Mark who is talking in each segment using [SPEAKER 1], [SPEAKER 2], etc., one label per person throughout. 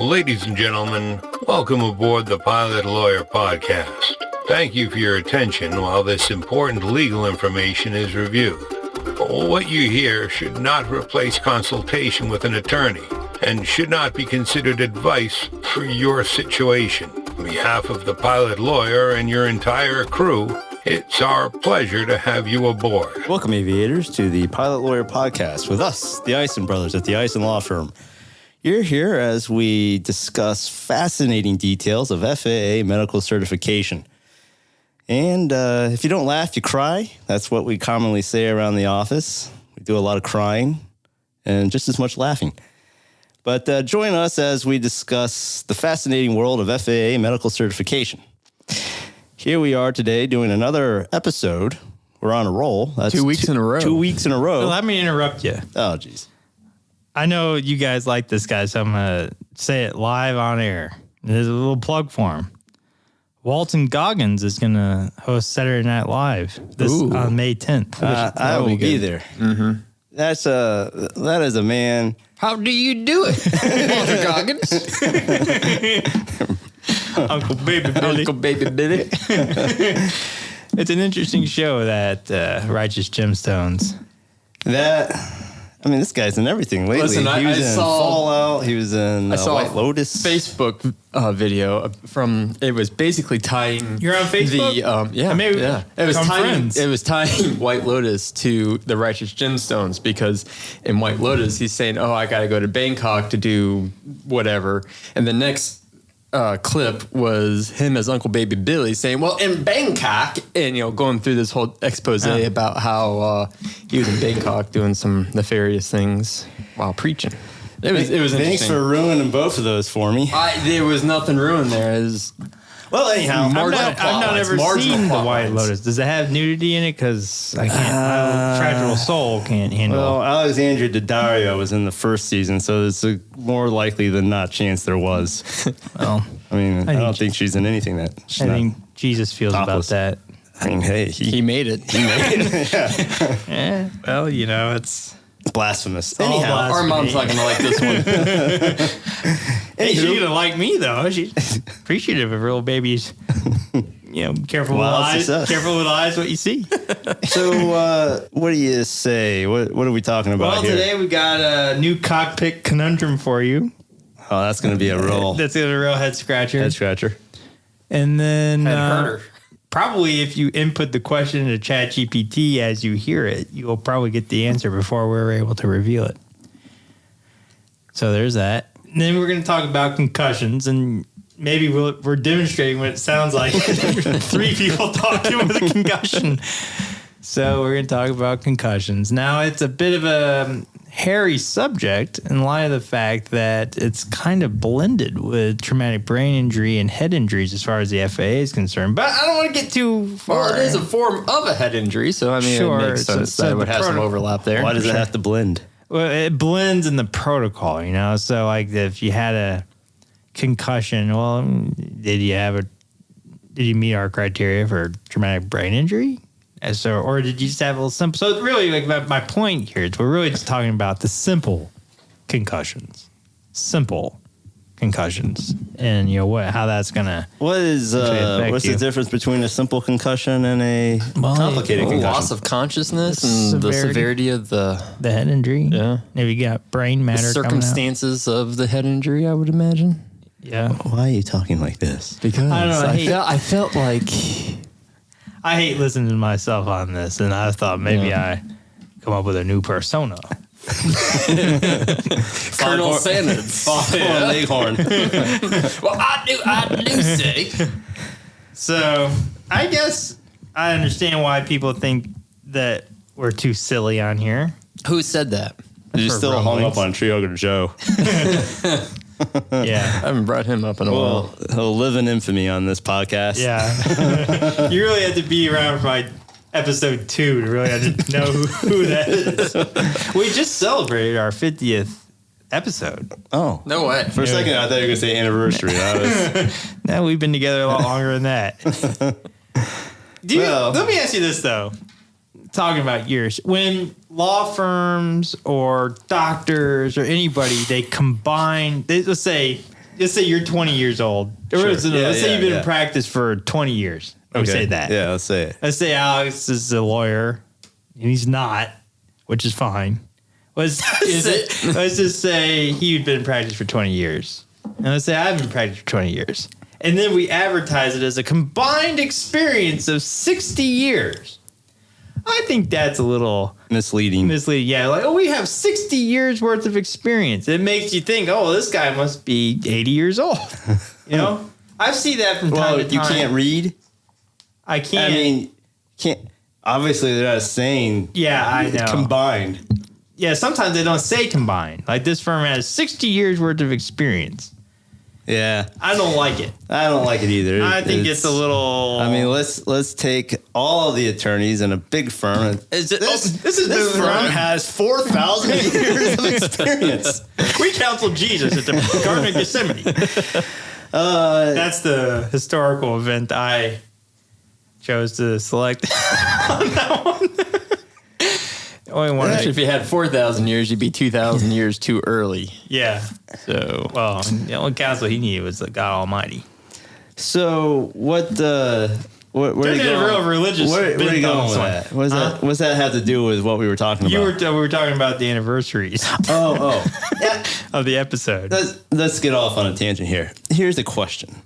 [SPEAKER 1] Ladies and gentlemen, welcome aboard the Pilot Lawyer Podcast. Thank you for your attention while this important legal information is reviewed. What you hear should not replace consultation with an attorney and should not be considered advice for your situation. On behalf of the Pilot Lawyer and your entire crew, it's our pleasure to have you aboard.
[SPEAKER 2] Welcome, aviators, to the Pilot Lawyer Podcast with us, the Ison Brothers at the Ison Law Firm. You're here as we discuss fascinating details of FAA Medical certification. And if you don't laugh, you cry. That's what we commonly say around the office. We do a lot of crying and just as much laughing. But join us as we discuss the fascinating world of FAA Medical certification. Here we are today doing another episode. We're on a roll.
[SPEAKER 3] That's 2 weeks in a row.
[SPEAKER 2] 2 weeks in a row.
[SPEAKER 4] Well, let me interrupt you.
[SPEAKER 2] Oh, geez.
[SPEAKER 4] I know you guys like this guy, so I'm going to say it live on air. There's a little plug for him. Walton Goggins is going to host Saturday Night Live on May 10th.
[SPEAKER 2] I will be there. Mm-hmm. That is a man.
[SPEAKER 3] How do you do it, Walter Goggins?
[SPEAKER 4] Uncle Baby Billy.
[SPEAKER 3] Uncle Baby Billy.
[SPEAKER 4] It's an interesting show, that Righteous Gemstones.
[SPEAKER 2] This guy's in everything lately.
[SPEAKER 3] Listen,
[SPEAKER 2] he was in Fallout. He was in White Lotus.
[SPEAKER 3] Facebook video from, it was basically tying.
[SPEAKER 4] You're on Facebook?
[SPEAKER 3] It was tying White Lotus to the Righteous Gemstones, because in White Lotus he's saying, "Oh, I got to go to Bangkok to do whatever," and the next clip was him as Uncle Baby Billy saying, "Well, in Bangkok," and going through this whole expose about how he was in Bangkok doing some nefarious things while preaching. It was interesting.
[SPEAKER 2] Thanks for ruining both of those for me.
[SPEAKER 3] There was nothing ruined there.
[SPEAKER 2] Well, anyhow,
[SPEAKER 4] I've not ever seen the White Lotus. Does it have nudity in it? Because I can't. My fragile soul can't handle.
[SPEAKER 2] Well, Alexandria Daddario was in the first season, so there's a more likely than not chance there was.
[SPEAKER 4] Well,
[SPEAKER 2] I don't think she's in anything that.
[SPEAKER 4] I think Jesus feels topless about that.
[SPEAKER 2] I mean, hey,
[SPEAKER 3] he made it. He made it.
[SPEAKER 4] Yeah. Well, it's
[SPEAKER 2] blasphemous.
[SPEAKER 3] Anyhow, our mom's not going to like this one.
[SPEAKER 4] Hey, she's going to like me, though. She's appreciative of real babies. Careful with eyes. Careful with eyes, what you see.
[SPEAKER 2] So, what do you say? What are we talking about here?
[SPEAKER 4] Well, today we got a new Cockpit Conundrum for you.
[SPEAKER 2] Oh, that's going to be a real...
[SPEAKER 4] That's going to be a real head scratcher.
[SPEAKER 2] Head scratcher.
[SPEAKER 4] And then...
[SPEAKER 3] Head hurter.
[SPEAKER 4] Probably if you input the question into ChatGPT as you hear it, you will probably get the answer before we're able to reveal it. So there's that. And then we're going to talk about concussions, and maybe we're demonstrating what it sounds like. Three people talking with a concussion. So we're going to talk about concussions. Now, it's a bit of a hairy subject in light of the fact that it's kind of blended with traumatic brain injury and head injuries as far as the FAA is concerned. But I don't want to get too far.
[SPEAKER 3] Well, it is a form of a head injury, so it makes sense that it would have some overlap there.
[SPEAKER 2] Why does it have to blend?
[SPEAKER 4] Well, it blends in the protocol, So, like, if you had a concussion, well, did you meet our criteria for traumatic brain injury? Or did you just have a little simple? So really, like my point here is we're really just talking about the simple concussions, and how that's gonna.
[SPEAKER 2] What's the difference between a simple concussion and a complicated concussion?
[SPEAKER 3] Loss of consciousness and the severity of the
[SPEAKER 4] head injury.
[SPEAKER 3] Yeah,
[SPEAKER 4] if you got brain matter,
[SPEAKER 3] the circumstances of the head injury, I would imagine.
[SPEAKER 4] Yeah.
[SPEAKER 2] Why are you talking like this?
[SPEAKER 3] Because
[SPEAKER 4] I don't know.
[SPEAKER 3] I felt like.
[SPEAKER 4] I hate listening to myself on this, and I thought maybe I come up with a new persona.
[SPEAKER 3] Colonel Sanders.
[SPEAKER 2] Leghorn.
[SPEAKER 3] Well, I do say.
[SPEAKER 4] So, I guess I understand why people think that we're too silly on here.
[SPEAKER 3] Who said that?
[SPEAKER 2] You're still hung up on Trioga Joe.
[SPEAKER 4] Yeah.
[SPEAKER 3] I haven't brought him up in a while.
[SPEAKER 2] He'll live in infamy on this podcast.
[SPEAKER 4] Yeah. You really had to be around by episode 2 to really know who that is. We just celebrated our 50th episode.
[SPEAKER 2] Oh.
[SPEAKER 3] No way.
[SPEAKER 2] For a second, I thought you were going to say anniversary.
[SPEAKER 4] No, we've been together a lot longer than that. Let me ask you this, though. Talking about years, when law firms or doctors or anybody, they combine, let's say let's say you're 20 years old.
[SPEAKER 2] Sure.
[SPEAKER 4] Let's say you've been in practice for 20 years. We say that.
[SPEAKER 2] Yeah, let's say it.
[SPEAKER 4] Let's say Alex is a lawyer, and he's not, which is fine. Let's just say he'd been in practice for 20 years. And let's say I've been in practice for 20 years. And then we advertise it as a combined experience of 60 years. I think that's a little
[SPEAKER 2] misleading.
[SPEAKER 4] Yeah, like, we have 60 years worth of experience. It makes you think, this guy must be 80 years old. You know? I see that from time to time.
[SPEAKER 2] You can't read?
[SPEAKER 4] I can't.
[SPEAKER 2] I mean, can't. Obviously, they're not saying.
[SPEAKER 4] Yeah, I know.
[SPEAKER 2] Combined.
[SPEAKER 4] Yeah, sometimes they don't say combined. Like, this firm has 60 years worth of experience.
[SPEAKER 2] Yeah,
[SPEAKER 4] I don't like it.
[SPEAKER 2] I don't like it either.
[SPEAKER 4] I think it's a little.
[SPEAKER 2] I mean, let's take all of the attorneys in a big firm. And this firm has 4,000 years of experience.
[SPEAKER 4] We counseled Jesus at the Garden of Gethsemane. That's the historical event I chose to select on that one.
[SPEAKER 3] Actually, if you had 4,000 years, you'd be 2,000 years too early.
[SPEAKER 4] Yeah.
[SPEAKER 3] So,
[SPEAKER 4] well, the only counsel he needed was the God Almighty.
[SPEAKER 2] So, where are you going?
[SPEAKER 4] A real religious.
[SPEAKER 2] Where are you going with that? What's that have to do with what we were talking about?
[SPEAKER 4] We were talking about the anniversaries.
[SPEAKER 2] Oh, yeah.
[SPEAKER 4] Of the episode.
[SPEAKER 2] Let's get off on a tangent here. Here's the question.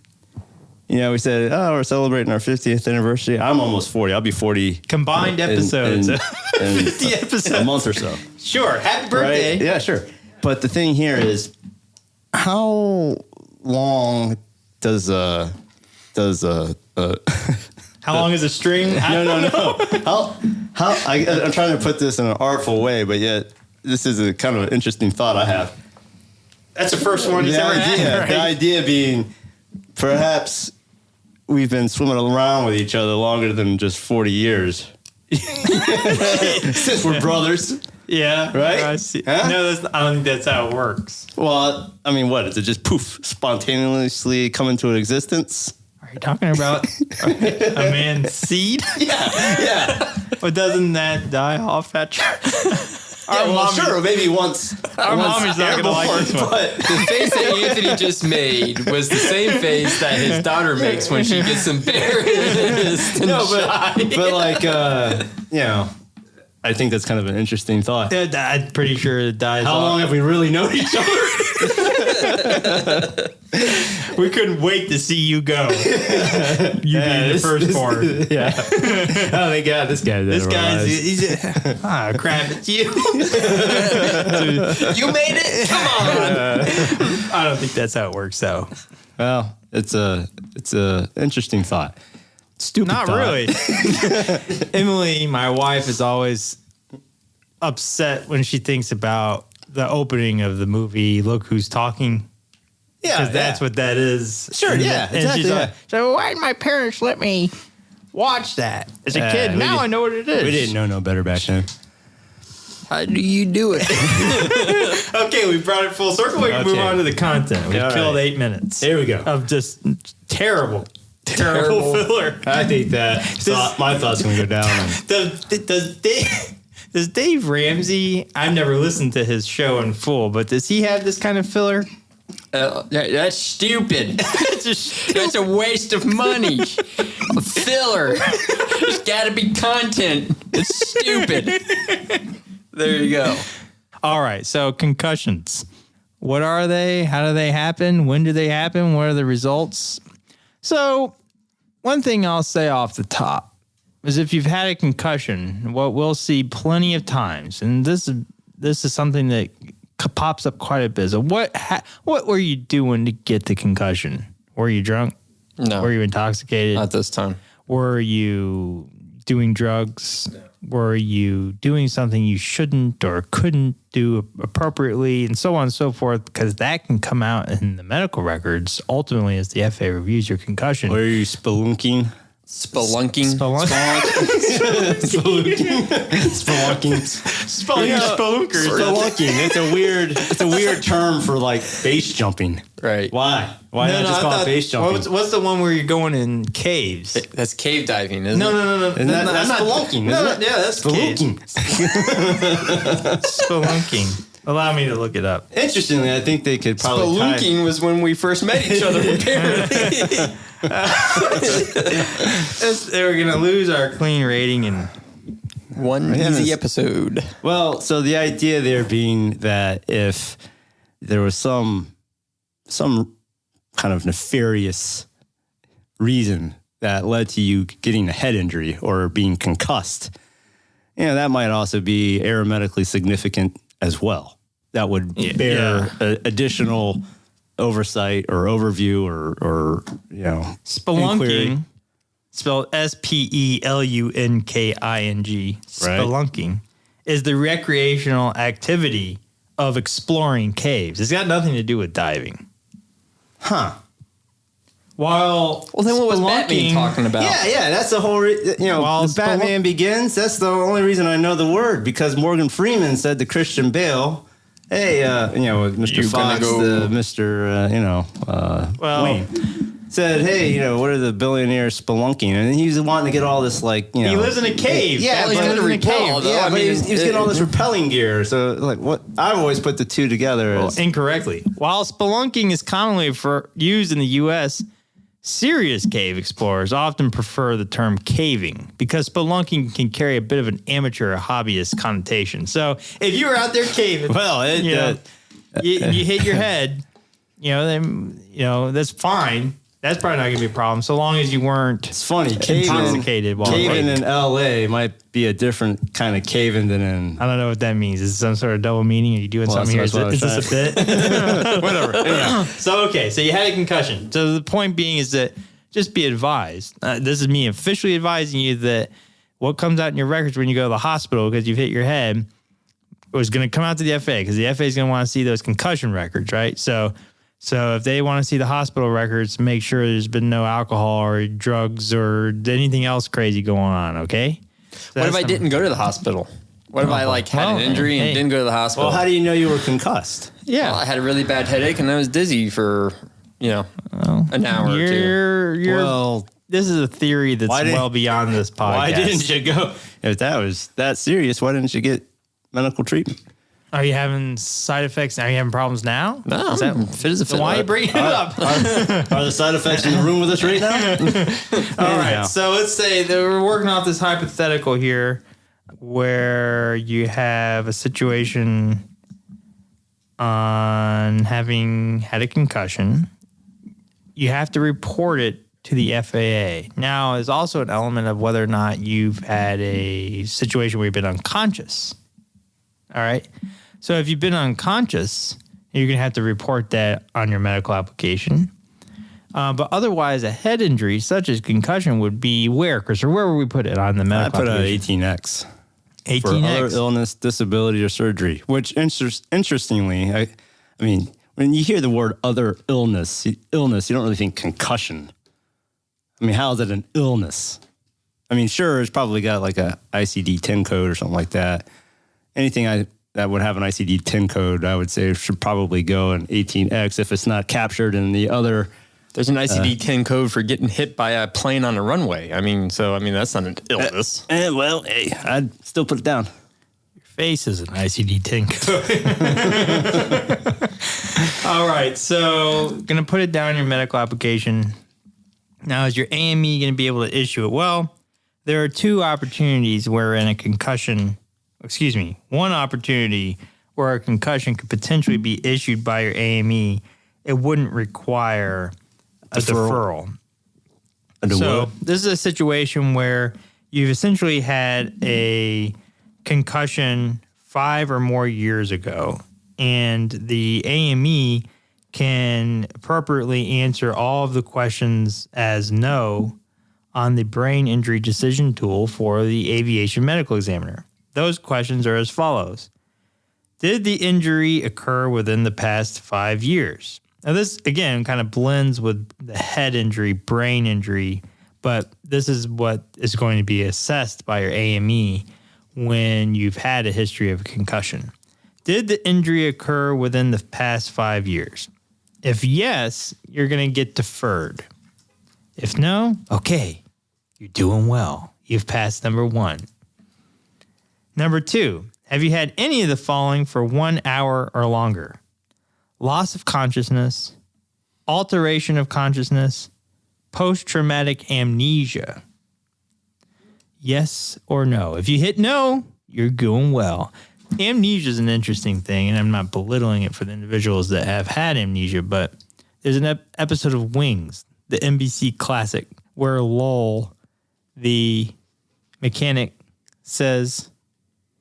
[SPEAKER 2] You know, we said, we're celebrating our 50th anniversary. I'm almost 40. I'll be 40.
[SPEAKER 4] Combined episodes. 50 episodes.
[SPEAKER 2] A month or so.
[SPEAKER 4] Sure. Happy birthday.
[SPEAKER 2] Right? Yeah, sure. But the thing here is, how long does
[SPEAKER 4] how long is a string?
[SPEAKER 2] No. I'm trying to put this in an artful way, but yet this is a kind of an interesting thought I have.
[SPEAKER 4] That's the first one he's ever had. Right?
[SPEAKER 2] The idea being, perhaps we've been swimming around with each other longer than just 40 years. Since we're brothers.
[SPEAKER 4] Yeah.
[SPEAKER 2] Right?
[SPEAKER 4] I see. Huh? No, I don't think that's how it works.
[SPEAKER 2] Well, I mean, what? Is it just poof, spontaneously come into existence?
[SPEAKER 4] Are you talking about a man's seed?
[SPEAKER 2] Yeah.
[SPEAKER 4] But doesn't that die off at
[SPEAKER 2] sure, maybe once.
[SPEAKER 4] Our mommy's not going to like this one.
[SPEAKER 3] But the face that Anthony just made was the same face that his daughter makes when she gets embarrassed and shy.
[SPEAKER 2] But like, I think that's kind of an interesting thought.
[SPEAKER 4] I'm pretty sure it dies
[SPEAKER 2] How long have we really known each other?
[SPEAKER 4] We couldn't wait to see you go. You being the firstborn.
[SPEAKER 2] Yeah. Oh, thank God, this guy's
[SPEAKER 4] he's crap, it's you. You made it? Come on. I don't think that's how it works, though.
[SPEAKER 2] Well, it's a interesting thought. Stupid
[SPEAKER 4] Not
[SPEAKER 2] thought.
[SPEAKER 4] really. Emily, my wife, is always upset when she thinks about the opening of the movie Look Who's Talking.
[SPEAKER 2] Yeah,
[SPEAKER 4] because that's what that is.
[SPEAKER 2] Sure,
[SPEAKER 4] and
[SPEAKER 2] yeah,
[SPEAKER 4] and
[SPEAKER 2] exactly.
[SPEAKER 4] She's like, so why did my parents let me watch that as a kid? Now I know what it is.
[SPEAKER 2] We didn't know no better back then.
[SPEAKER 3] How do you do it?
[SPEAKER 4] Okay, we brought it full circle. We can move on to the content. We killed 8 minutes.
[SPEAKER 2] Here we go.
[SPEAKER 4] Of just terrible filler.
[SPEAKER 2] I think that my thoughts going to go down.
[SPEAKER 4] Does Dave Ramsey, I've never listened to his show in full, but does he have this kind of filler?
[SPEAKER 3] That's stupid. That's a waste of money. A filler. There's got to be content. It's stupid. There you go.
[SPEAKER 4] All right. So concussions. What are they? How do they happen? When do they happen? What are the results? So one thing I'll say off the top is if you've had a concussion, what we'll see plenty of times, and this is something that pops up quite a bit. So what were you doing to get the concussion? Were you drunk?
[SPEAKER 3] No.
[SPEAKER 4] Were you intoxicated?
[SPEAKER 3] Not this time.
[SPEAKER 4] Were you doing drugs? No. Were you doing something you shouldn't or couldn't do appropriately, and so on and so forth? Because that can come out in the medical records ultimately as the FAA reviews your concussion.
[SPEAKER 2] Were you spelunking?
[SPEAKER 3] Spelunking.
[SPEAKER 2] Spelunking. It's a weird term for like base jumping.
[SPEAKER 3] Right.
[SPEAKER 2] Why not just call it base jumping?
[SPEAKER 4] What's the one where you're going in caves?
[SPEAKER 3] That's cave diving, isn't it?
[SPEAKER 4] No.
[SPEAKER 2] That's spelunking, isn't it?
[SPEAKER 4] Yeah, that's
[SPEAKER 2] spelunking.
[SPEAKER 4] Spelunking. Allow me to look it up.
[SPEAKER 2] Interestingly, I think they could probably
[SPEAKER 3] Spelunking was when we first met each other, apparently.
[SPEAKER 4] They were going to lose our clean rating and
[SPEAKER 3] One easy episode.
[SPEAKER 2] Well, so the idea there being that if there was some kind of nefarious reason that led to you getting a head injury or being concussed, that might also be aeromedically significant as well. That would bear additional oversight or overview or
[SPEAKER 4] spelunking,
[SPEAKER 2] inquiry.
[SPEAKER 4] spelled Spelunking, spelunking, is the recreational activity of exploring caves. It's got nothing to do with diving.
[SPEAKER 2] Huh.
[SPEAKER 4] Well,
[SPEAKER 3] then what was Batman talking about?
[SPEAKER 2] Yeah, that's the whole,
[SPEAKER 4] While
[SPEAKER 2] the Batman Begins, that's the only reason I know the word, because Morgan Freeman said to Christian Bale, hey, Mr. Fox, Wayne, said, hey, what are the billionaires spelunking? And he was wanting to get all this,
[SPEAKER 4] he lives in a cave.
[SPEAKER 2] Yeah,
[SPEAKER 3] he's
[SPEAKER 2] but
[SPEAKER 3] got to repel, though.
[SPEAKER 2] Yeah,
[SPEAKER 3] I
[SPEAKER 2] but
[SPEAKER 3] mean,
[SPEAKER 2] he was getting all this repelling gear. So, what? I've always put the two together.
[SPEAKER 4] Well,
[SPEAKER 2] As,
[SPEAKER 4] incorrectly. While spelunking is commonly used in the U.S., serious cave explorers often prefer the term caving because spelunking can carry a bit of an amateur or hobbyist connotation. So if you were out there caving, you hit your head, then that's fine. That's probably not going to be a problem so long as you weren't
[SPEAKER 2] it's funny.
[SPEAKER 4] intoxicated while
[SPEAKER 2] Caving
[SPEAKER 4] caving.
[SPEAKER 2] in L.A. might be a different kind of caving than in.
[SPEAKER 4] I don't know what that means. Is it some sort of double meaning? Are you doing something here? Is this a bit? Whatever. Yeah. So you had a concussion. So the point being is that just be advised. This is me officially advising you that what comes out in your records when you go to the hospital because you've hit your head was going to come out to the FAA because the FAA is going to want to see those concussion records, right? So if they want to see the hospital records, make sure there's been no alcohol or drugs or anything else crazy going on, okay? So
[SPEAKER 3] what if I didn't go to the hospisptal? What if I had an injury and didn't go to the hospital?
[SPEAKER 2] Well, how do you know you were concussed?
[SPEAKER 4] Yeah.
[SPEAKER 3] Well, I had a really bad headache and I was dizzy for, an hour or two.
[SPEAKER 4] This is a theory that's well beyond this podcast.
[SPEAKER 2] Why didn't you go? If that was that serious, why didn't you get medical treatment?
[SPEAKER 4] Are you having side effects? Are you having problems now?
[SPEAKER 3] No, I'm fit as a
[SPEAKER 4] so why are you bringing it up?
[SPEAKER 2] Are the side effects in the room with us right now?
[SPEAKER 4] All right. So let's say that we're working off this hypothetical here where you have a situation on having had a concussion. You have to report it to the FAA. Now, there's also an element of whether or not you've had a situation where you've been unconscious. All right. So if you've been unconscious, you're going to have to report that on your medical application. But otherwise, a head injury such as concussion would be where, Chris, or where would we put it on the medical application?
[SPEAKER 2] I put 18X.
[SPEAKER 4] 18X.
[SPEAKER 2] For other illness, disability, or surgery, which interestingly, I mean, when you hear the word other illness, you don't really think concussion. I mean, how is it an illness? I mean, sure, it's probably got like a ICD-10 code or something like that. Anything that would have an ICD-10 code, I would say should probably go in 18X if it's not captured in the other.
[SPEAKER 3] There's an ICD-10 code for getting hit by a plane on a runway. I mean, that's not an illness.
[SPEAKER 2] Hey, I'd still put it down.
[SPEAKER 4] Your face is an ICD-10 code. All right, so going to put it down in your medical application. Now, is your AME going to be able to issue it? Well, there are two opportunities where in a concussion... one opportunity where a concussion could potentially be issued by your AME, it wouldn't require a deferral. So this is a situation where you've essentially had a concussion 5 or more years ago, and the AME can appropriately answer all of the questions as no on the brain injury decision tool for the aviation medical examiner. Those questions are as follows. Did the injury occur within the past 5 years? Now, this, again, kind of blends with the head injury, brain injury, but this is what is going to be assessed by your AME when you've had a history of a concussion. Did the injury occur within the past 5 years? If yes, you're going to get deferred. If no, okay, you're doing well. You've passed number 1. Number 2, Have you had any of the following for 1 hour or longer? Loss of consciousness, alteration of consciousness, post-traumatic amnesia. Yes or no? If you hit no, you're doing well. Amnesia is an interesting thing, and I'm not belittling it for the individuals that have had amnesia, but there's an episode of Wings, the NBC classic, where Lowell, the mechanic, says,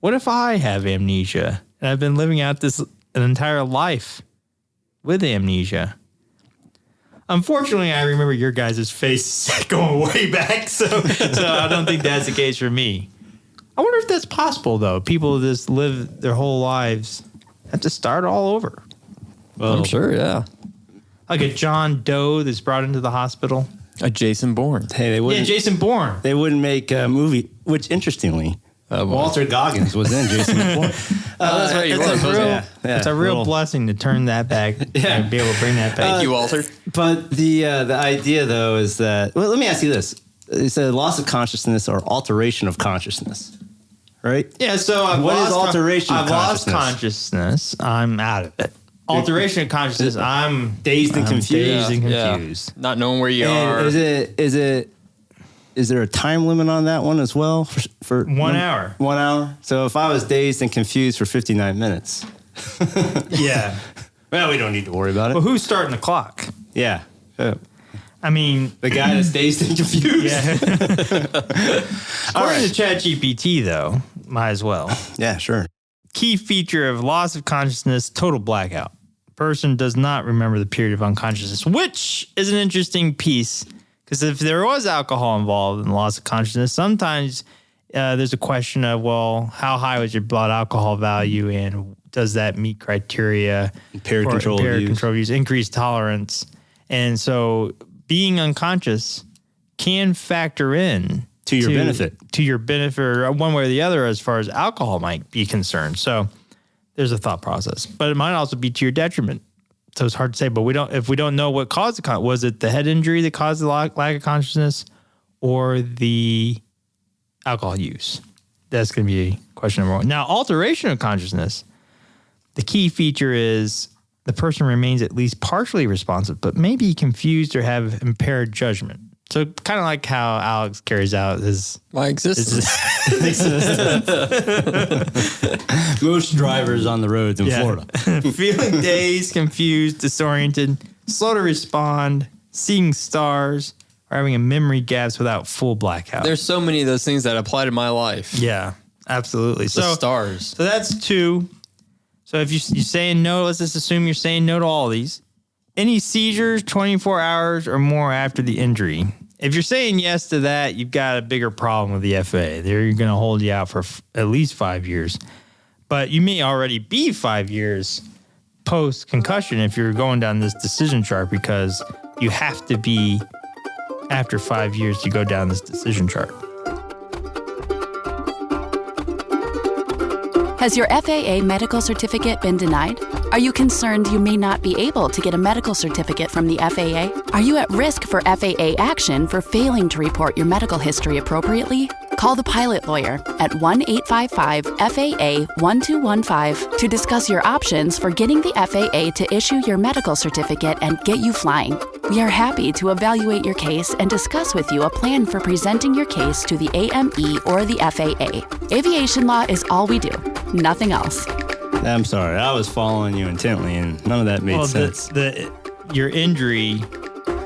[SPEAKER 4] what if I have amnesia and I've been living out an entire life with amnesia? Unfortunately, I remember your guys' face going way back, so I don't think that's the case for me. I wonder if that's possible, though. People just live their whole lives, have to start all over.
[SPEAKER 3] Well, I'm sure, yeah.
[SPEAKER 4] Like a John Doe that's brought into the hospital.
[SPEAKER 3] A Jason Bourne.
[SPEAKER 2] Hey, they wouldn't.
[SPEAKER 4] Yeah, Jason Bourne.
[SPEAKER 2] They wouldn't make a movie, which interestingly, Walter Goggins was in Jason Bourne.
[SPEAKER 3] That's right.
[SPEAKER 4] It's a real blessing to turn that back and be able to bring that back.
[SPEAKER 3] Thank you, Walter.
[SPEAKER 2] But the idea, though, is that, well, let me ask you this. It's a loss of consciousness or alteration of consciousness, right?
[SPEAKER 4] Yeah, so
[SPEAKER 2] What is alteration of
[SPEAKER 4] I've lost
[SPEAKER 2] consciousness?
[SPEAKER 4] I'm out of it. Alteration of consciousness, I'm
[SPEAKER 2] Dazed and confused.
[SPEAKER 4] Dazed and
[SPEAKER 3] Yeah.
[SPEAKER 4] confused.
[SPEAKER 3] Not knowing where you
[SPEAKER 2] And
[SPEAKER 3] are.
[SPEAKER 2] is there a time limit on that one as well? For
[SPEAKER 4] 1 hour.
[SPEAKER 2] 1 hour? So if I was dazed and confused for 59 minutes,
[SPEAKER 4] Yeah.
[SPEAKER 2] well, we don't need to worry about it.
[SPEAKER 4] Well, who's starting the clock?
[SPEAKER 2] Yeah.
[SPEAKER 4] I mean,
[SPEAKER 2] The guy that's dazed and confused.
[SPEAKER 4] yeah. According to ChatGPT, though, might as well.
[SPEAKER 2] Yeah, sure.
[SPEAKER 4] Key feature of loss of consciousness, total blackout. Person does not remember the period of unconsciousness, which is an interesting piece because if there was alcohol involved in loss of consciousness, sometimes there's a question of, well, how high was your blood alcohol value and does that meet criteria?
[SPEAKER 2] Impaired control
[SPEAKER 4] use, increased tolerance. And so being unconscious can factor in
[SPEAKER 2] To your benefit.
[SPEAKER 4] To your benefit, or one way or the other, as far as alcohol might be concerned. So there's a thought process, but it might also be to your detriment. So it's hard to say. But if we don't know what caused was it the head injury that caused the lack of consciousness, or the alcohol use? That's going to be question number one. Now, alteration of consciousness. The key feature is the person remains at least partially responsive, but may be confused or have impaired judgment. So kind of like how Alex carries out
[SPEAKER 3] My existence.
[SPEAKER 2] Most drivers on the roads in Florida.
[SPEAKER 4] Feeling dazed, confused, disoriented, slow to respond, seeing stars, or having a memory gaps without full blackout.
[SPEAKER 3] There's so many of those things that apply to my life.
[SPEAKER 4] Yeah, absolutely.
[SPEAKER 3] The stars.
[SPEAKER 4] So that's two. So if you're saying no, let's just assume you're saying no to all of these. Any seizures 24 hours or more after the injury. If you're saying yes to that, you've got a bigger problem with the FAA. They're going to hold you out for at least 5 years. But you may already be 5 years post-concussion if you're going down this decision chart, because you have to be after 5 years to go down this decision chart.
[SPEAKER 5] Has your FAA medical certificate been denied? Are you concerned you may not be able to get a medical certificate from the FAA? Are you at risk for FAA action for failing to report your medical history appropriately? Call the pilot lawyer at 1-855-FAA-1215 to discuss your options for getting the FAA to issue your medical certificate and get you flying. We are happy to evaluate your case and discuss with you a plan for presenting your case to the AME or the FAA. Aviation law is all we do, nothing else.
[SPEAKER 2] I'm sorry. I was following you intently, and none of that made sense.
[SPEAKER 4] Your injury,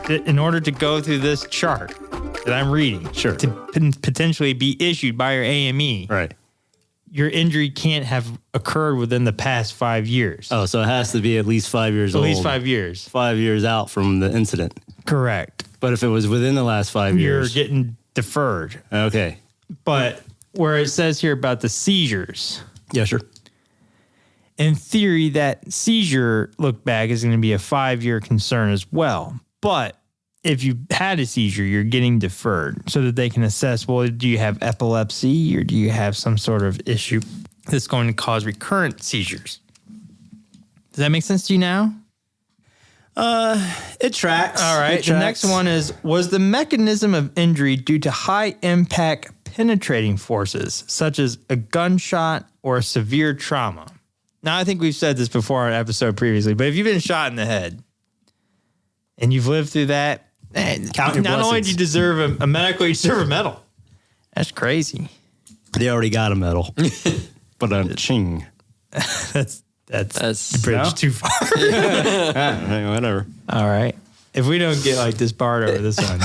[SPEAKER 4] in order to go through this chart that I'm reading,
[SPEAKER 2] Sure.
[SPEAKER 4] to potentially be issued by your AME,
[SPEAKER 2] Right.
[SPEAKER 4] your injury can't have occurred within the past 5 years.
[SPEAKER 2] Oh, so it has to be at least 5 years
[SPEAKER 4] At
[SPEAKER 2] old.
[SPEAKER 4] least 5 years.
[SPEAKER 2] 5 years out from the incident.
[SPEAKER 4] Correct.
[SPEAKER 2] But if it was within the last 5 years.
[SPEAKER 4] You're getting deferred.
[SPEAKER 2] Okay.
[SPEAKER 4] But where it says here about the seizures,
[SPEAKER 2] Yeah, sure.
[SPEAKER 4] in theory, that seizure look back is going to be a 5-year concern as well. But if you had a seizure, you're getting deferred so that they can assess, well, do you have epilepsy or do you have some sort of issue that's going to cause recurrent seizures? Does that make sense to you now?
[SPEAKER 2] It tracks.
[SPEAKER 4] All right.
[SPEAKER 2] It
[SPEAKER 4] The
[SPEAKER 2] tracks.
[SPEAKER 4] next one is, was the mechanism of injury due to high impact penetrating forces, such as a gunshot or a severe trauma. Now, I think we've said this before on an episode previously, but if you've been shot in the head and you've lived through that, not only do you deserve a medical, you deserve a medal. That's crazy.
[SPEAKER 2] They already got a medal. But ching.
[SPEAKER 4] That's the bridge too far.
[SPEAKER 2] Whatever. All
[SPEAKER 4] right. If we don't get like this part over this one.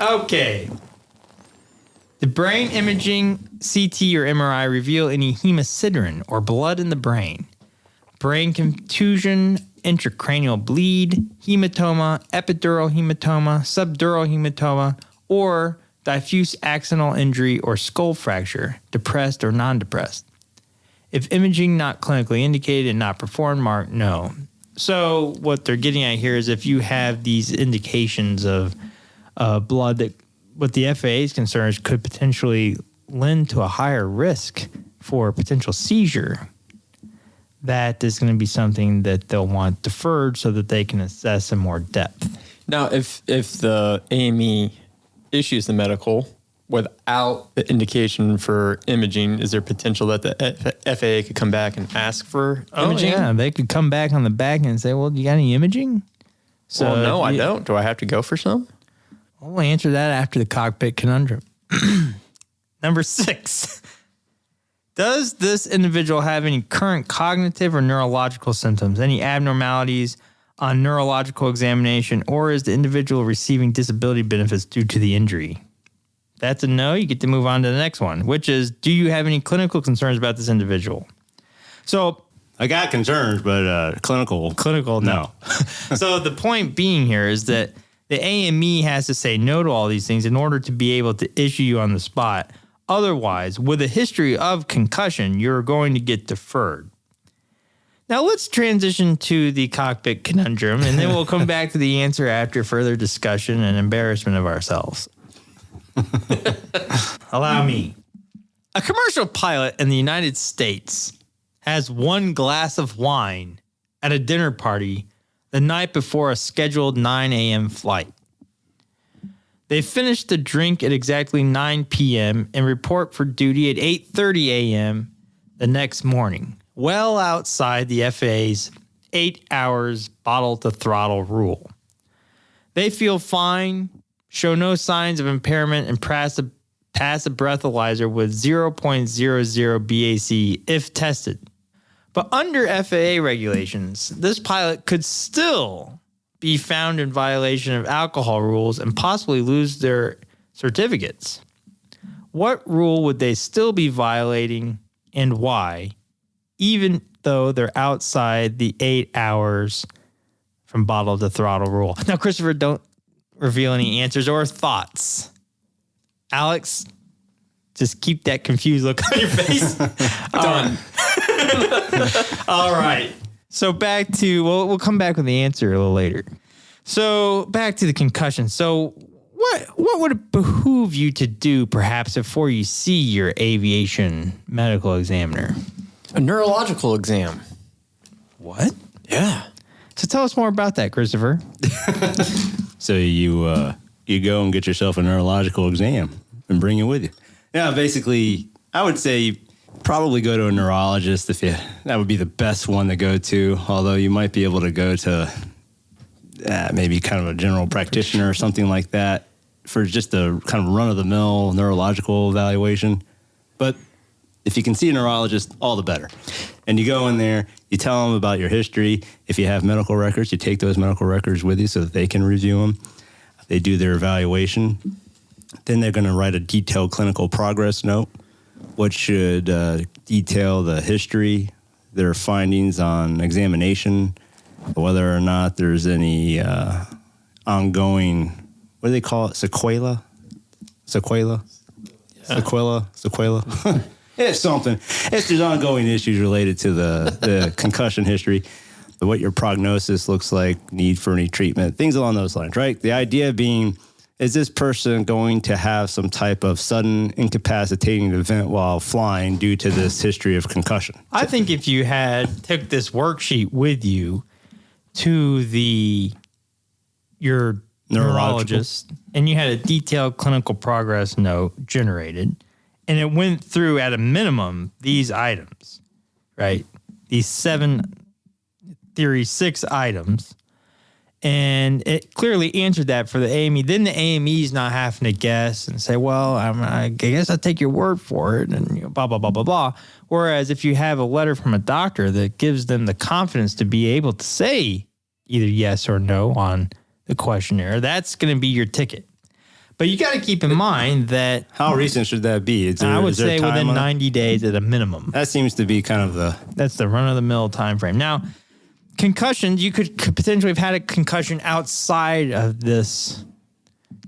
[SPEAKER 4] Okay. The brain imaging, CT or MRI reveal any hemosiderin or blood in the brain. Brain contusion, intracranial bleed, hematoma, epidural hematoma, subdural hematoma, or diffuse axonal injury or skull fracture, depressed or non-depressed. If imaging not clinically indicated and not performed, mark no. So what they're getting at here is if you have these indications of blood that what the FAA's concerns could potentially lend to a higher risk for a potential seizure, that is going to be something that they'll want deferred so that they can assess in more depth.
[SPEAKER 3] Now, if the AME issues the medical without the indication for imaging, is there potential that the FAA could come back and ask for imaging?
[SPEAKER 4] Yeah, they could come back on the back and say, well, you got any imaging?
[SPEAKER 3] So, well, no, I don't. Do I have to go for some?
[SPEAKER 4] We'll answer that after the Cockpit Conundrum. Number 6. Does this individual have any current cognitive or neurological symptoms, any abnormalities on neurological examination, or is the individual receiving disability benefits due to the injury? That's a no. You get to move on to the next one, which is, do you have any clinical concerns about this individual? So
[SPEAKER 2] I got concerns, but clinical,
[SPEAKER 4] no. So the point being here is that the AME has to say no to all these things in order to be able to issue you on the spot. Otherwise, with a history of concussion, you're going to get deferred. Now let's transition to the Cockpit Conundrum, and then we'll come back to the answer after further discussion and embarrassment of ourselves. Allow me. A commercial pilot in the United States has one glass of wine at a dinner party the night before a scheduled 9 a.m. flight. They finish the drink at exactly 9 p.m. and report for duty at 8:30 a.m. the next morning, well outside the FAA's 8 hours bottle to throttle rule. They feel fine, show no signs of impairment, and pass a breathalyzer with 0.00 BAC if tested. But under FAA regulations, this pilot could still be found in violation of alcohol rules and possibly lose their certificates. What rule would they still be violating and why, even though they're outside the 8 hours from bottle to throttle rule? Now, Christopher, don't reveal any answers or thoughts. Alex, just keep that confused look on your face.
[SPEAKER 3] Done.
[SPEAKER 4] All right. So back to, we'll come back with the answer a little later. So back to the concussion. So what would it behoove you to do perhaps before you see your aviation medical examiner?
[SPEAKER 3] A neurological exam.
[SPEAKER 4] What?
[SPEAKER 3] Yeah.
[SPEAKER 4] So tell us more about that, Christopher.
[SPEAKER 2] So you go and get yourself a neurological exam and bring it with you. Yeah, basically, I would say probably go to a neurologist that would be the best one to go to, although you might be able to go to maybe kind of a general practitioner or something like that for just a kind of run-of-the-mill neurological evaluation. But if you can see a neurologist, all the better. And you go in there, you tell them about your history. If you have medical records, you take those medical records with you so that they can review them. They do their evaluation. Then they're going to write a detailed clinical progress note, which should detail the history, their findings on examination, whether or not there's any ongoing, what do they call it, sequela? Yeah. Sequela. It's something. If there's ongoing issues related to the concussion history, what your prognosis looks like, need for any treatment, things along those lines, right? The idea being, is this person going to have some type of sudden incapacitating event while flying due to this history of concussion?
[SPEAKER 4] I think if you took this worksheet with you to your neurologist, and you had a detailed clinical progress note generated, and it went through at a minimum these items, right? These 6 items, and it clearly answered that for the AME. Then the AME is not having to guess and say, well, I guess I'll take your word for it, and blah, blah, blah, blah, blah. Whereas if you have a letter from a doctor that gives them the confidence to be able to say either yes or no on the questionnaire, that's going to be your ticket. But you got to keep in mind that...
[SPEAKER 2] How recent should that be?
[SPEAKER 4] I would say within 90 days at a minimum.
[SPEAKER 2] That seems to be kind of the...
[SPEAKER 4] That's the run-of-the-mill time frame. Now, concussions, you could potentially have had a concussion outside of this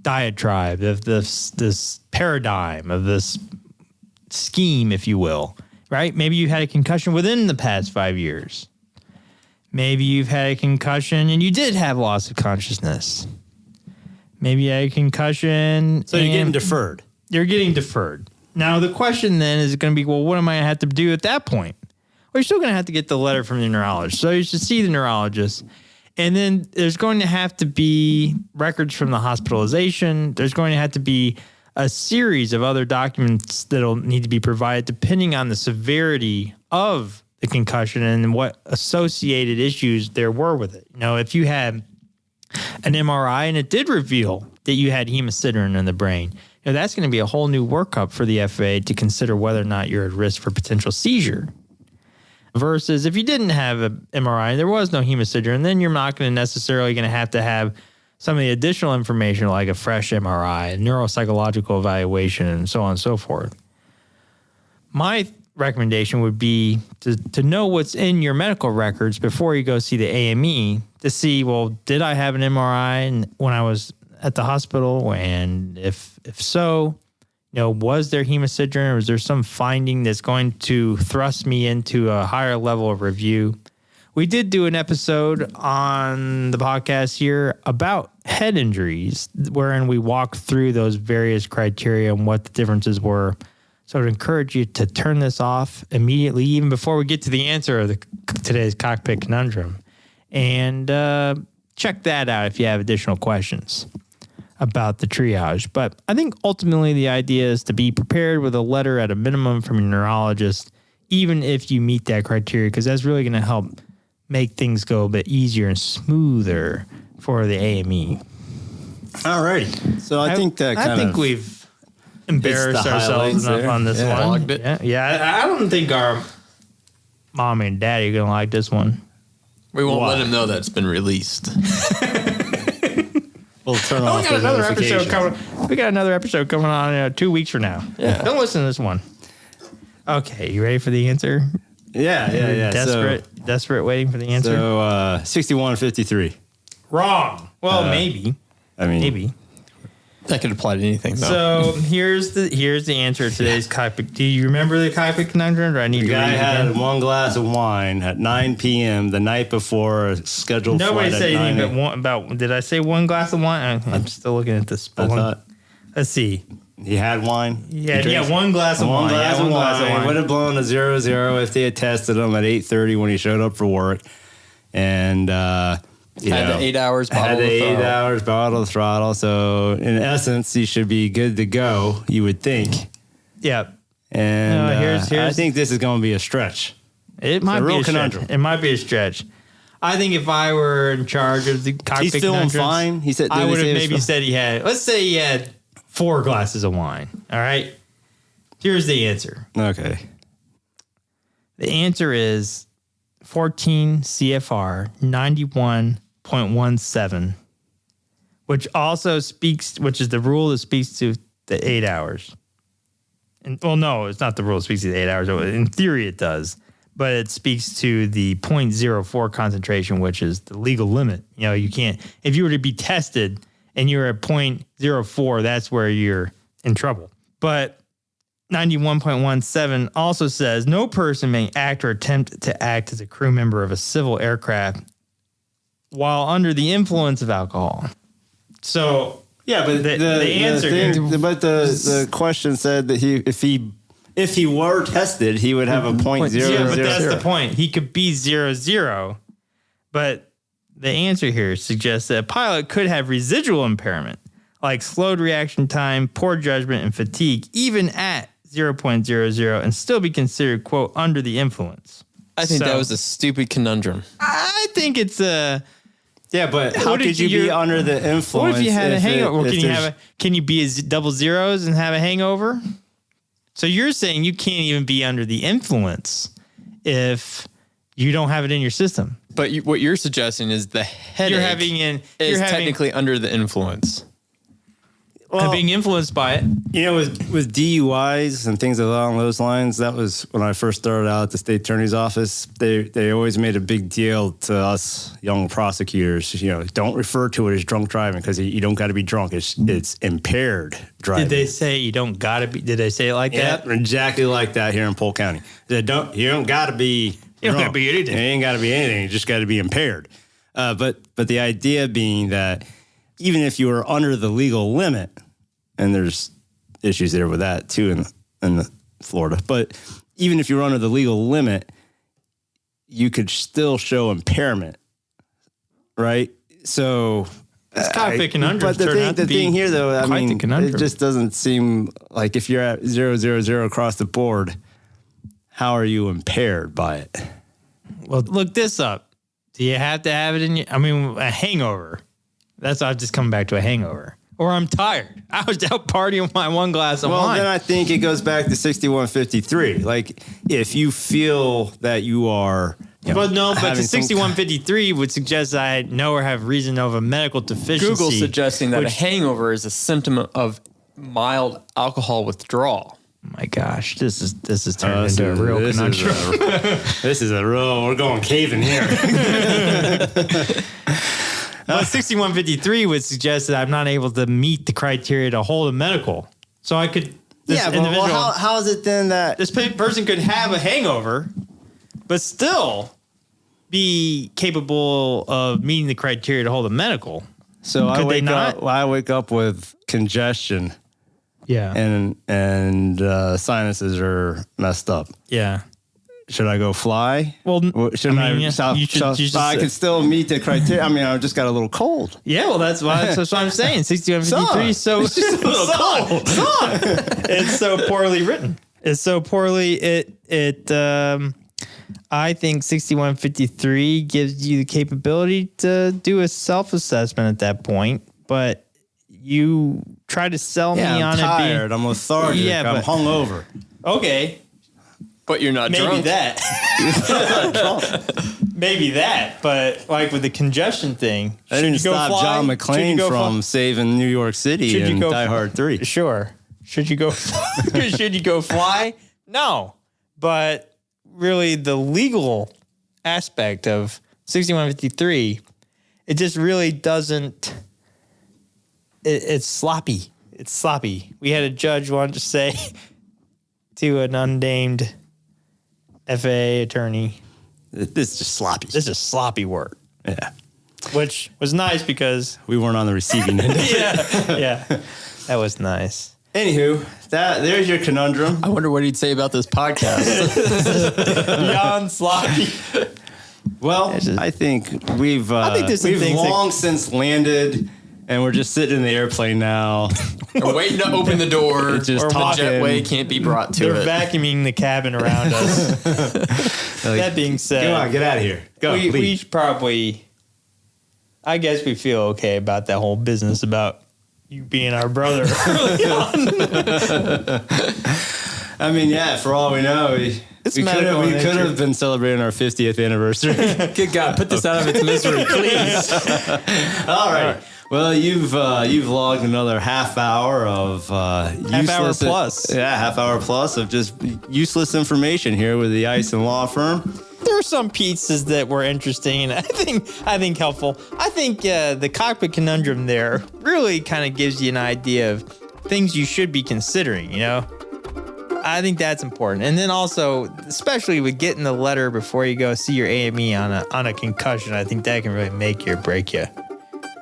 [SPEAKER 4] diatribe, of this paradigm, of this scheme, if you will, right? Maybe you had a concussion within the past 5 years. Maybe you've had a concussion and you did have loss of consciousness. Maybe you had a concussion.
[SPEAKER 2] So you're getting deferred.
[SPEAKER 4] You're getting deferred. Now, the question then is going to be, well, what am I going to have to do at that point? Well, you're still going to have to get the letter from the neurologist. So you should see the neurologist. And then there's going to have to be records from the hospitalization. There's going to have to be a series of other documents that'll need to be provided depending on the severity of the concussion and what associated issues there were with it. You know, if you had an MRI and it did reveal that you had hemosiderin in the brain, you know, that's going to be a whole new workup for the FAA to consider whether or not you're at risk for potential seizure. Versus if you didn't have an MRI and there was no hemosiderin, then you're not going to necessarily going to have some of the additional information like a fresh MRI, neuropsychological evaluation, and so on and so forth. My recommendation would be to know what's in your medical records before you go see the AME to see, well, did I have an MRI when I was at the hospital? And if so, you know, was there hemosiderin or was there some finding that's going to thrust me into a higher level of review? We did do an episode on the podcast here about head injuries, wherein we walked through those various criteria and what the differences were. So I would encourage you to turn this off immediately, even before we get to the answer of today's Cockpit Conundrum. And check that out if you have additional questions about the triage. But I think ultimately the idea is to be prepared with a letter at a minimum from your neurologist, even if you meet that criteria, because that's really going to help make things go a bit easier and smoother for the AME.
[SPEAKER 2] All right. So I think
[SPEAKER 4] we've embarrassed ourselves enough on this one. Yeah, I don't think our mom and daddy are going to like this one.
[SPEAKER 3] We won't let him know that's been released.
[SPEAKER 2] We'll turn off the notifications.
[SPEAKER 4] We got another episode coming on 2 weeks from now.
[SPEAKER 3] Yeah.
[SPEAKER 4] Don't listen to this one. Okay, you ready for the answer?
[SPEAKER 2] Yeah.
[SPEAKER 4] Desperate waiting for the answer?
[SPEAKER 2] So 6153.
[SPEAKER 4] Wrong. Well, maybe. Maybe.
[SPEAKER 3] That could apply to anything, though.
[SPEAKER 4] So here's the answer to today's Cockpit. Do you remember the Cockpit Conundrum? Or I need
[SPEAKER 2] the
[SPEAKER 4] to
[SPEAKER 2] guy
[SPEAKER 4] read it
[SPEAKER 2] had
[SPEAKER 4] again?
[SPEAKER 2] one glass of wine at 9 p.m. the night before a scheduled
[SPEAKER 4] Nobody
[SPEAKER 2] flight
[SPEAKER 4] said
[SPEAKER 2] at 9
[SPEAKER 4] anything about. Did I say one glass of wine? I'm still looking at this.
[SPEAKER 2] I thought
[SPEAKER 4] Let's see.
[SPEAKER 2] he had wine.
[SPEAKER 4] Yeah, one glass of wine.
[SPEAKER 2] One glass of wine. Would have blown a 0-0 if they had tested him at 8:30 when he showed up for work. And
[SPEAKER 3] had the 8 hours bottle
[SPEAKER 2] of throttle. So in essence, he should be good to go, you would think.
[SPEAKER 4] Yep.
[SPEAKER 2] And
[SPEAKER 4] here's
[SPEAKER 2] I think this is going to be a stretch.
[SPEAKER 4] It might be a
[SPEAKER 2] conundrum.
[SPEAKER 4] stretch. It might be a stretch. I think if I were in charge of the Cockpit
[SPEAKER 2] He's feeling
[SPEAKER 4] Conundrums,
[SPEAKER 2] fine. He said,
[SPEAKER 4] I would have maybe said he had. Let's say he had 4 glasses of wine. All right. Here's the answer.
[SPEAKER 2] Okay.
[SPEAKER 4] The answer is 14 CFR 91.17, which is the rule that speaks to the 8 hours. And, well, no, it's not the rule that speaks to the 8 hours. In theory, it does. But it speaks to the 0.04 concentration, which is the legal limit. You know, you can't, if you were to be tested and you're at 0.04, that's where you're in trouble. But 91.17 also says no person may act or attempt to act as a crew member of a civil aircraft while under the influence of alcohol. So,
[SPEAKER 2] yeah, but
[SPEAKER 4] the answer
[SPEAKER 2] the question said that if he were tested, he would have a 0.00.
[SPEAKER 4] Yeah, but that's the point. He could be 0-0, but the answer here suggests that a pilot could have residual impairment, like slowed reaction time, poor judgment, and fatigue, even at 0.00, and still be considered, quote, under the influence.
[SPEAKER 3] I think that was a stupid conundrum.
[SPEAKER 4] I think it's a...
[SPEAKER 2] Yeah, but how could you be under the influence?
[SPEAKER 4] What if you had a hangover? Can you be double zeros and have a hangover? So you're saying you can't even be under the influence if you don't have it in your system.
[SPEAKER 3] But what you're suggesting is the headache is technically under the influence.
[SPEAKER 2] Well,
[SPEAKER 4] being influenced by it.
[SPEAKER 2] You know, with DUIs and things along those lines, that was when I first started out at the state attorney's office. They always made a big deal to us young prosecutors. You know, don't refer to it as drunk driving because you don't got to be drunk. It's impaired driving.
[SPEAKER 4] Did they say you don't got to be? Did they say it like that?
[SPEAKER 2] Yeah, exactly like that here in Polk County. You don't got to be.
[SPEAKER 4] You don't got to be anything.
[SPEAKER 2] You ain't got to be anything. You just got to be impaired. But the idea being that even if you were under the legal limit, and there's issues there with that too in Florida, but even if you're under the legal limit, you could still show impairment, right? So
[SPEAKER 4] it's Cockpit Conundrum.
[SPEAKER 2] But the thing here, though, I mean, it just doesn't seem like if you're at 000 across the board, how are you impaired by it?
[SPEAKER 4] Well, look this up. Do you have to have it in your, I mean, a hangover? That's, I've just come back to a hangover. Or I'm tired. I was out partying with my one glass of wine.
[SPEAKER 2] Well, then I think it goes back to 6153. Like, if you feel that you are...
[SPEAKER 4] But the 6153 would suggest that I know or have reason of a medical deficiency.
[SPEAKER 3] Google's suggesting that a hangover is a symptom of mild alcohol withdrawal.
[SPEAKER 4] My gosh, this is turning into a real conundrum.
[SPEAKER 2] This is a real... We're going caving here.
[SPEAKER 4] But 6153 would suggest that I'm not able to meet the criteria to hold a medical. So I could...
[SPEAKER 2] how is it then that...
[SPEAKER 4] This person could have a hangover, but still be capable of meeting the criteria to hold a medical.
[SPEAKER 2] So I wake up with congestion.
[SPEAKER 4] Yeah.
[SPEAKER 2] And sinuses are messed up.
[SPEAKER 4] Yeah.
[SPEAKER 2] Should I go fly?
[SPEAKER 4] Well,
[SPEAKER 2] shouldn't I can still meet the criteria. I mean, I just got a little cold.
[SPEAKER 4] Yeah, well, that's what I'm saying. 6153 so it's just a little cold. It's so poorly written. It's so poorly. I think 6153 gives you the capability to do a self-assessment at that point, but you try to sell me on it. I'm
[SPEAKER 2] tired. I'm lethargic.
[SPEAKER 4] Yeah,
[SPEAKER 2] I'm hungover.
[SPEAKER 4] Okay.
[SPEAKER 3] But you're not drunk.
[SPEAKER 4] Maybe that. Maybe that. But like with the congestion thing,
[SPEAKER 2] that didn't stop John McClane from saving New York City in Die Hard 3.
[SPEAKER 4] Sure. Should you go? Should you go fly? No. But really, the legal aspect of 6153, it just really doesn't. It's sloppy. It's sloppy. We had a judge wanted to say to an unnamed FAA attorney,
[SPEAKER 2] this is just sloppy.
[SPEAKER 4] This is sloppy work.
[SPEAKER 2] Yeah.
[SPEAKER 4] Which was nice because
[SPEAKER 2] we weren't on the receiving end.
[SPEAKER 4] Yeah. That was nice.
[SPEAKER 2] Anywho, there's your conundrum.
[SPEAKER 3] I wonder what he'd say about this podcast.
[SPEAKER 4] Beyond sloppy.
[SPEAKER 2] Well, I think we've long since landed. And we're just sitting in the airplane now.
[SPEAKER 3] We're waiting to open the door.
[SPEAKER 2] Just
[SPEAKER 3] or
[SPEAKER 2] talking.
[SPEAKER 3] The jetway can't be brought to
[SPEAKER 4] They're vacuuming the cabin around us. That being said.
[SPEAKER 2] Come on, get out of here. Go,
[SPEAKER 4] we should probably... I guess we feel okay about that whole business about you being our brother early on.
[SPEAKER 2] I mean, yeah, for all we know... We could have been celebrating our 50th anniversary.
[SPEAKER 3] Good God, put this out of its misery, please.
[SPEAKER 2] All right. Well, you've logged another half hour of
[SPEAKER 4] half hour plus
[SPEAKER 2] of just useless information here with the Ison Law Firm.
[SPEAKER 4] There are some pieces that were interesting and I think helpful. I think the Cockpit Conundrum there really kind of gives you an idea of things you should be considering. You know, I think that's important. And then also, especially with getting the letter before you go see your AME on a concussion, I think that can really make you or break you.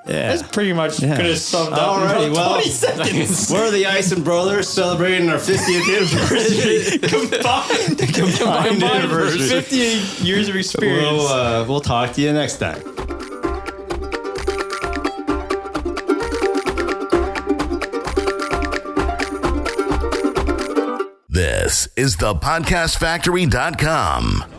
[SPEAKER 2] Yeah.
[SPEAKER 4] That's pretty much could have summed up in about 20 seconds.
[SPEAKER 2] We're the Ison Brothers celebrating our 50th anniversary. Combined anniversary.
[SPEAKER 4] 50 years of experience.
[SPEAKER 2] We'll talk to you next time.
[SPEAKER 6] This is thepodcastfactory.com.